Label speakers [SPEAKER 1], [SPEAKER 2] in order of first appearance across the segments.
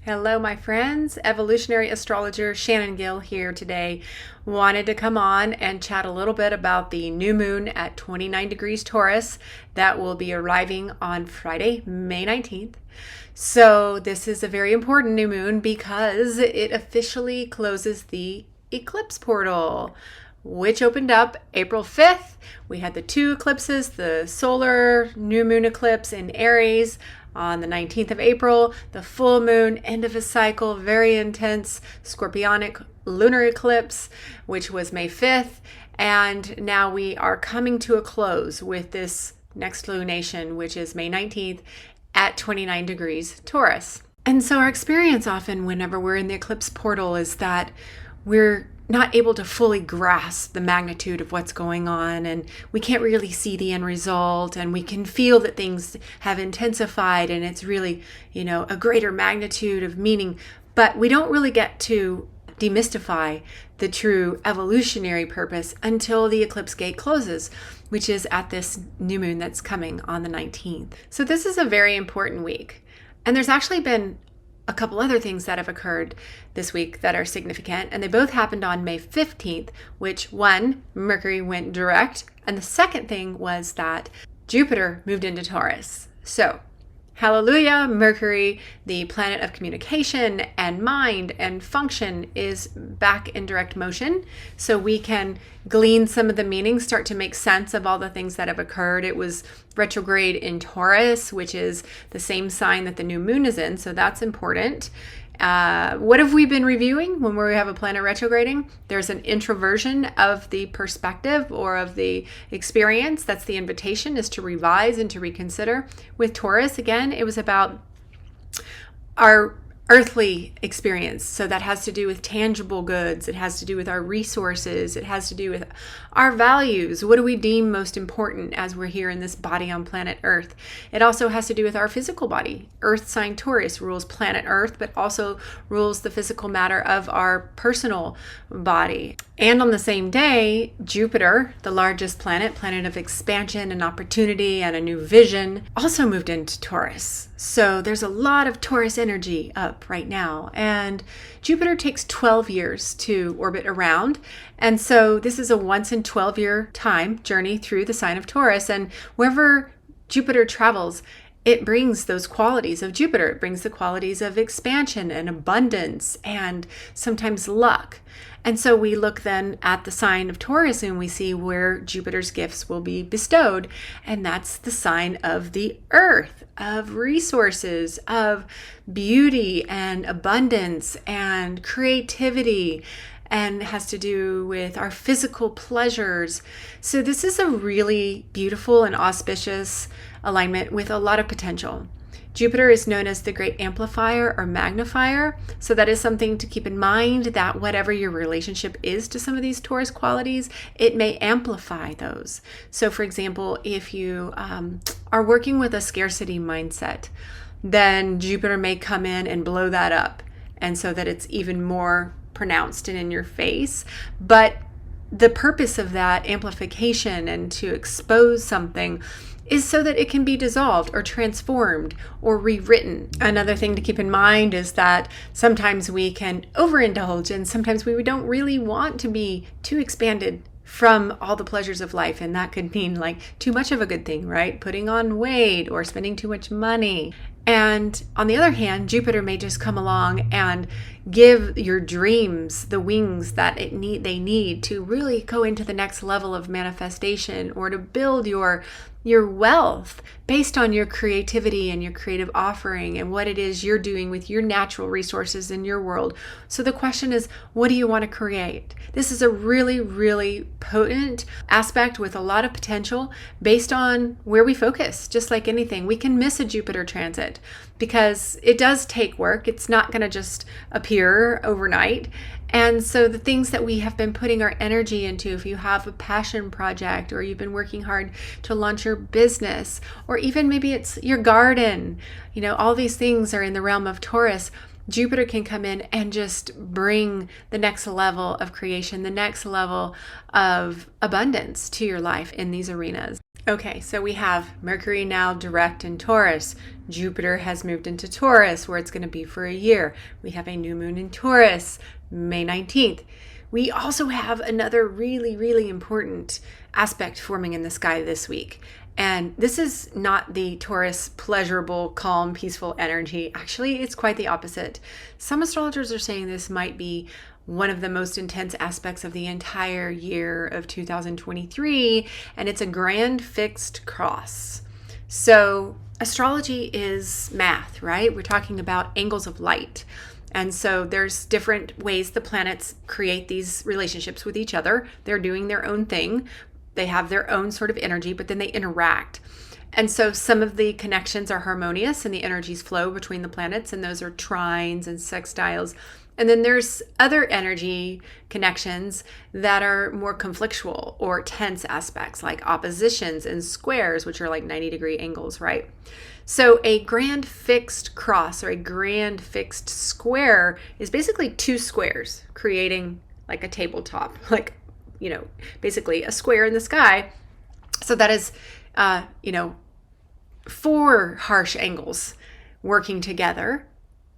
[SPEAKER 1] Hello, my friends. Evolutionary astrologer Shannon Gill here today. Wanted to come on and chat a little bit about the new moon at 29 degrees Taurus that will be arriving on Friday, May 19th. So this is a very important new moon because it officially closes the eclipse portal, which opened up April 5th. We had the two eclipses, the solar new moon eclipse in Aries on the 19th of April, the full moon, end of a cycle, very intense scorpionic lunar eclipse, which was May 5th. And now we are coming to a close with this next lunation, which is May 19th at 29 degrees Taurus. And so our experience often whenever we're in the eclipse portal is that we're not able to fully grasp the magnitude of what's going on, and we can't really see the end result, and we can feel that things have intensified and it's really, a greater magnitude of meaning, but we don't really get to demystify the true evolutionary purpose until the eclipse gate closes, which is at this new moon that's coming on the 19th. So this is a very important week, and there's actually been a couple other things that have occurred this week that are significant, and they both happened on May 15th, which one, Mercury went direct, and the second thing was that Jupiter moved into Taurus. So hallelujah, Mercury, the planet of communication and mind and function, is back in direct motion. So we can glean some of the meanings, start to make sense of all the things that have occurred. It was retrograde in Taurus, which is the same sign that the new moon is in. So that's important. What have we been reviewing when we have a planet retrograding? There's an introversion of the perspective or of the experience. That's the invitation, is to revise and to reconsider. With Taurus, again, it was about our earthly experience. So that has to do with tangible goods. It has to do with our resources. It has to do with our values. What do we deem most important as we're here in this body on planet Earth? It also has to do with our physical body. Earth sign Taurus rules planet Earth, but also rules the physical matter of our personal body. And on the same day, Jupiter, the largest planet of expansion and opportunity and a new vision, also moved into Taurus. So there's a lot of Taurus energy up right now. And Jupiter takes 12 years to orbit around. And so this is a once in 12-year time journey through the sign of Taurus. And wherever Jupiter travels, it brings those qualities of Jupiter. It brings the qualities of expansion and abundance and sometimes luck. And so we look then at the sign of Taurus and we see where Jupiter's gifts will be bestowed. And that's the sign of the earth, of resources, of beauty and abundance and creativity, and has to do with our physical pleasures. So this is a really beautiful and auspicious alignment with a lot of potential. Jupiter is known as the great amplifier or magnifier. So that is something to keep in mind, that whatever your relationship is to some of these Taurus qualities, it may amplify those. So for example, if you are working with a scarcity mindset, then Jupiter may come in and blow that up. And so that it's even more pronounced and in your face. But the purpose of that amplification and to expose something is so that it can be dissolved or transformed or rewritten. Another thing to keep in mind is that sometimes we can overindulge, and sometimes we don't really want to be too expanded from all the pleasures of life. And that could mean like too much of a good thing, right? Putting on weight or spending too much money. And on the other hand, Jupiter may just come along and give your dreams the wings that they need to really go into the next level of manifestation, or to build your wealth based on your creativity and your creative offering and what it is you're doing with your natural resources in your world. So the question is, what do you want to create? This is a really, really potent aspect with a lot of potential based on where we focus. Just like anything, we can miss a Jupiter transit because it does take work. It's not going to just appear overnight. And so the things that we have been putting our energy into, if you have a passion project, or you've been working hard to launch your business, or even maybe it's your garden, all these things are in the realm of Taurus. Jupiter can come in and just bring the next level of creation, the next level of abundance to your life in these arenas. Okay, so we have Mercury now direct in Taurus. Jupiter has moved into Taurus, where it's going to be for a year. We have a new moon in Taurus, May 19th. We also have another really, really important aspect forming in the sky this week. And this is not the Taurus pleasurable, calm, peaceful energy. Actually, it's quite the opposite. Some astrologers are saying this might be one of the most intense aspects of the entire year of 2023, and it's a grand fixed cross. So astrology is math, right? We're talking about angles of light. And so there's different ways the planets create these relationships with each other. They're doing their own thing. They have their own sort of energy, but then they interact. And so some of the connections are harmonious and the energies flow between the planets, and those are trines and sextiles. And then there's other energy connections that are more conflictual or tense aspects, like oppositions and squares, which are like 90-degree angles, right? So a grand fixed cross or a grand fixed square is basically two squares creating like a tabletop, like, basically a square in the sky. So that is, four harsh angles working together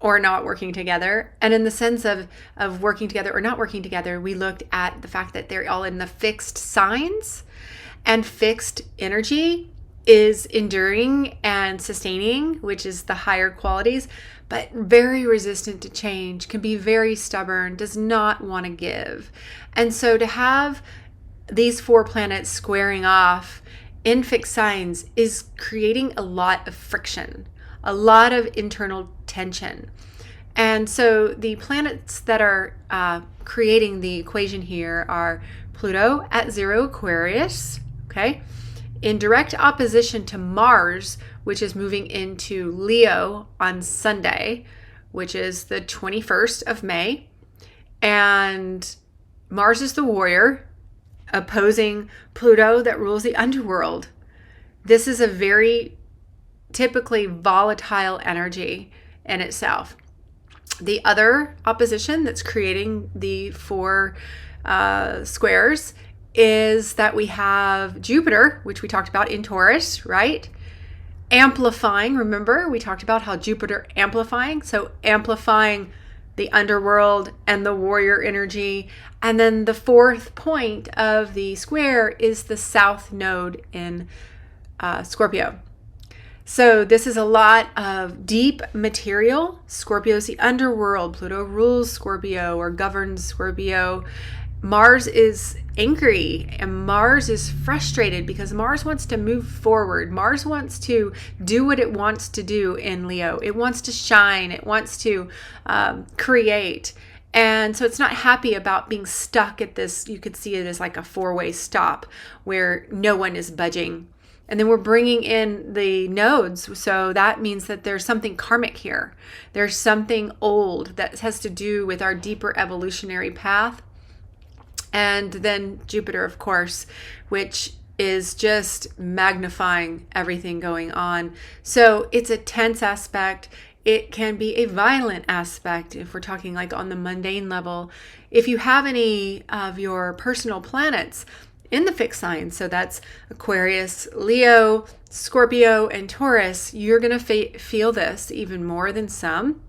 [SPEAKER 1] or not working together. And in the sense of working together or not working together, we looked at the fact that they're all in the fixed signs, and fixed energy is enduring and sustaining, which is the higher qualities, but very resistant to change, can be very stubborn, does not want to give. And so to have these four planets squaring off in fixed signs is creating a lot of friction, a lot of internal tension. And so the planets that are creating the equation here are Pluto at 0 Aquarius, okay, in direct opposition to Mars, which is moving into Leo on Sunday, which is the 21st of May. And Mars is the warrior, opposing Pluto that rules the underworld. This is a very typically volatile energy in itself. The other opposition that's creating the four squares is that we have Jupiter, which we talked about in Taurus, right? Amplifying, remember, we talked about how Jupiter amplifying, so amplifying the underworld and the warrior energy. And then the fourth point of the square is the south node in Scorpio. So this is a lot of deep material. Scorpio is the underworld. Pluto rules Scorpio or governs Scorpio. Mars is angry and Mars is frustrated because Mars wants to move forward. Mars wants to do what it wants to do in Leo. It wants to shine. It wants to create. And so it's not happy about being stuck at this. You could see it as like a four-way stop where no one is budging. And then we're bringing in the nodes. So that means that there's something karmic here. There's something old that has to do with our deeper evolutionary path. And then Jupiter, of course, which is just magnifying everything going on. So it's a tense aspect. It can be a violent aspect if we're talking like on the mundane level. If you have any of your personal planets in the fixed signs, so that's Aquarius, Leo, Scorpio, and Taurus, you're going to feel this even more than some.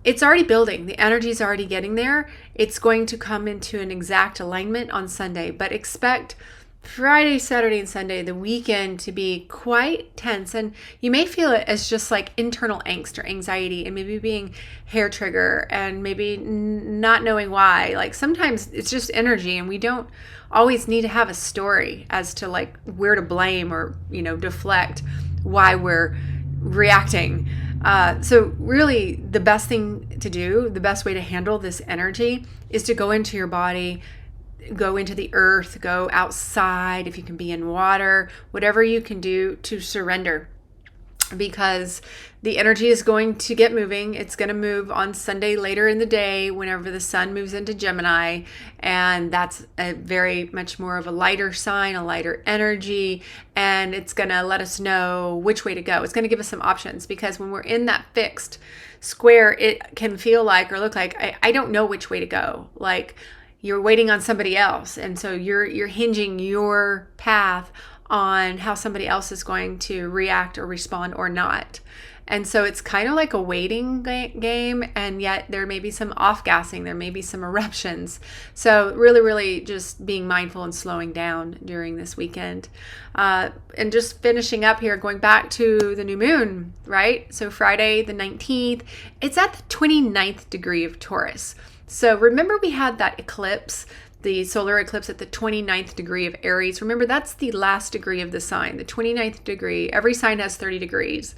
[SPEAKER 1] It's already building. The energy is already getting there. It's going to come into an exact alignment on Sunday, but expect Friday, Saturday, and Sunday, the weekend, to be quite tense. And you may feel it as just like internal angst or anxiety and maybe being hair trigger and maybe not knowing why. Like sometimes it's just energy and we don't always need to have a story as to like where to blame or, deflect why we're reacting. So really the best thing to do, the best way to handle this energy is to go into your body, go into the earth, go outside, if you can be in water, whatever you can do to surrender, because the energy is going to get moving. It's going to move on Sunday later in the day whenever the sun moves into Gemini, and that's a very much more of a lighter sign, a lighter energy, and it's going to let us know which way to go. It's going to give us some options, because when we're in that fixed square, it can feel like or look like I don't know which way to go. Like you're waiting on somebody else, and so you're hinging your path on how somebody else is going to react or respond or not. And so it's kind of like a waiting game, and yet there may be some off-gassing, there may be some eruptions. So really just being mindful and slowing down during this weekend. And just finishing up here, going back to the new moon, right? So Friday the 19th, it's at the 29th degree of Taurus. So remember we had that eclipse, the solar eclipse at the 29th degree of Aries. Remember, that's the last degree of the sign, the 29th degree. Every sign has 30 degrees.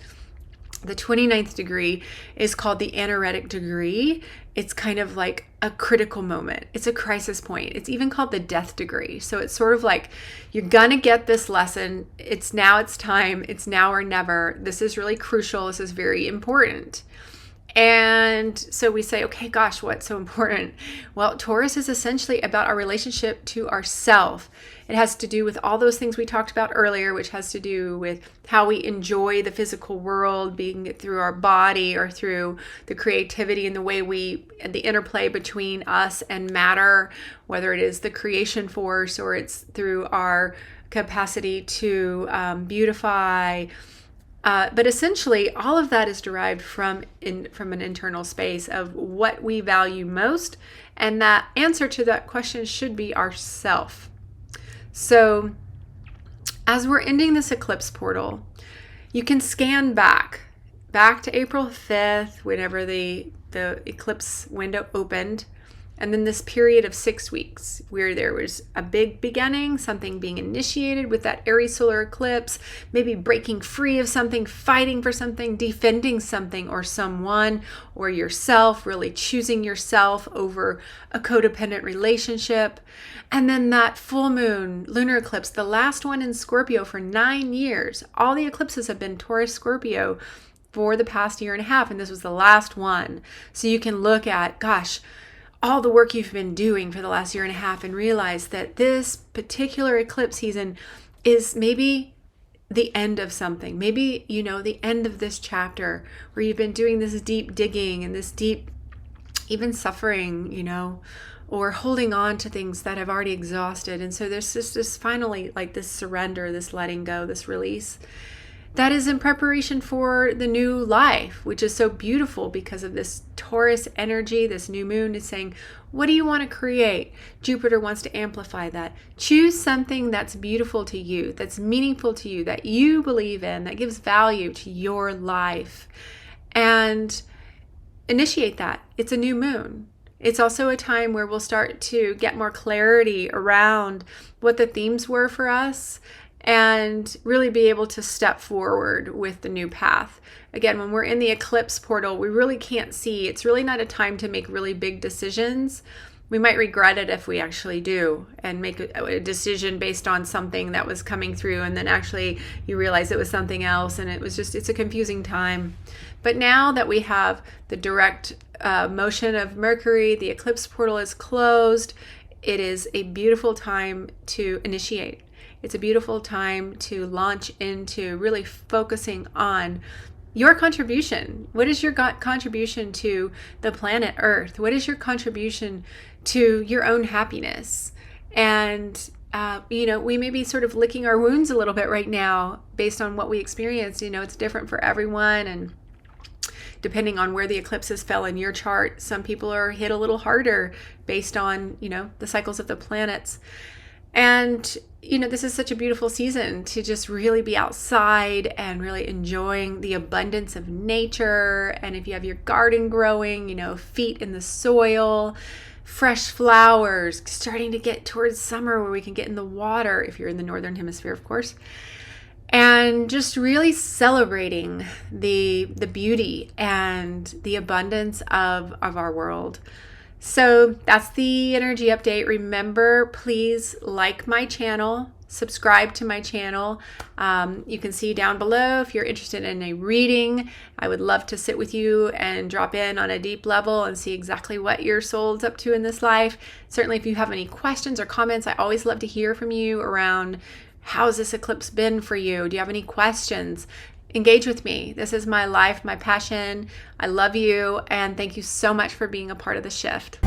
[SPEAKER 1] The 29th degree is called the anaretic degree. It's kind of like a critical moment. It's a crisis point. It's even called the death degree. So it's sort of like, you're gonna get this lesson. It's time. It's now or never. This is really crucial. This is very important. And so we say, okay, gosh, what's so important? Well, Taurus is essentially about our relationship to ourself. It has to do with all those things we talked about earlier, which has to do with how we enjoy the physical world, being it through our body or through the creativity and the way and the interplay between us and matter, whether it is the creation force or it's through our capacity to beautify. But essentially, all of that is derived from an internal space of what we value most, and that answer to that question should be ourself. So, as we're ending this eclipse portal, you can scan back to April 5th, whenever the eclipse window opened. And then this period of 6 weeks where there was a big beginning, something being initiated with that Aries solar eclipse, maybe breaking free of something, fighting for something, defending something or someone or yourself, really choosing yourself over a codependent relationship. And then that full moon lunar eclipse, the last one in Scorpio for 9 years. All the eclipses have been Taurus Scorpio for the past year and a half, and this was the last one. So you can look at, gosh, all the work you've been doing for the last year and a half and realize that this particular eclipse season is maybe the end of something. Maybe, the end of this chapter where you've been doing this deep digging and this deep, even suffering, or holding on to things that have already exhausted. And so there's just this finally, like this surrender, this letting go, this release. That is in preparation for the new life, which is so beautiful because of this Taurus energy. This new moon is saying, what do you want to create? Jupiter wants to amplify that. Choose something that's beautiful to you, that's meaningful to you, that you believe in, that gives value to your life. And initiate that. It's a new moon. It's also a time where we'll start to get more clarity around what the themes were for us, and really be able to step forward with the new path. Again, when we're in the eclipse portal, we really can't see. It's really not a time to make really big decisions. We might regret it if we actually do and make a decision based on something that was coming through, and then actually you realize it was something else, and it's a confusing time. But now that we have the direct motion of Mercury, the eclipse portal is closed, it is a beautiful time to initiate. It's a beautiful time to launch into really focusing on your contribution. What is your contribution to the planet Earth? What is your contribution to your own happiness? And, we may be sort of licking our wounds a little bit right now based on what we experienced. It's different for everyone. And depending on where the eclipses fell in your chart, some people are hit a little harder based on, the cycles of the planets. And, this is such a beautiful season to just really be outside and really enjoying the abundance of nature. And if you have your garden growing, feet in the soil, fresh flowers, starting to get towards summer where we can get in the water, if you're in the northern hemisphere, of course. And just really celebrating the beauty and the abundance of our world. So that's the energy update. Remember, please like my channel, subscribe to my channel. You can see down below if you're interested in a reading. I would love to sit with you and drop in on a deep level and see exactly what your soul's up to in this life. Certainly, if you have any questions or comments, I always love to hear from you around how's this eclipse been for you? Do you have any questions? Engage with me. This is my life, my passion. I love you, and thank you so much for being a part of the shift.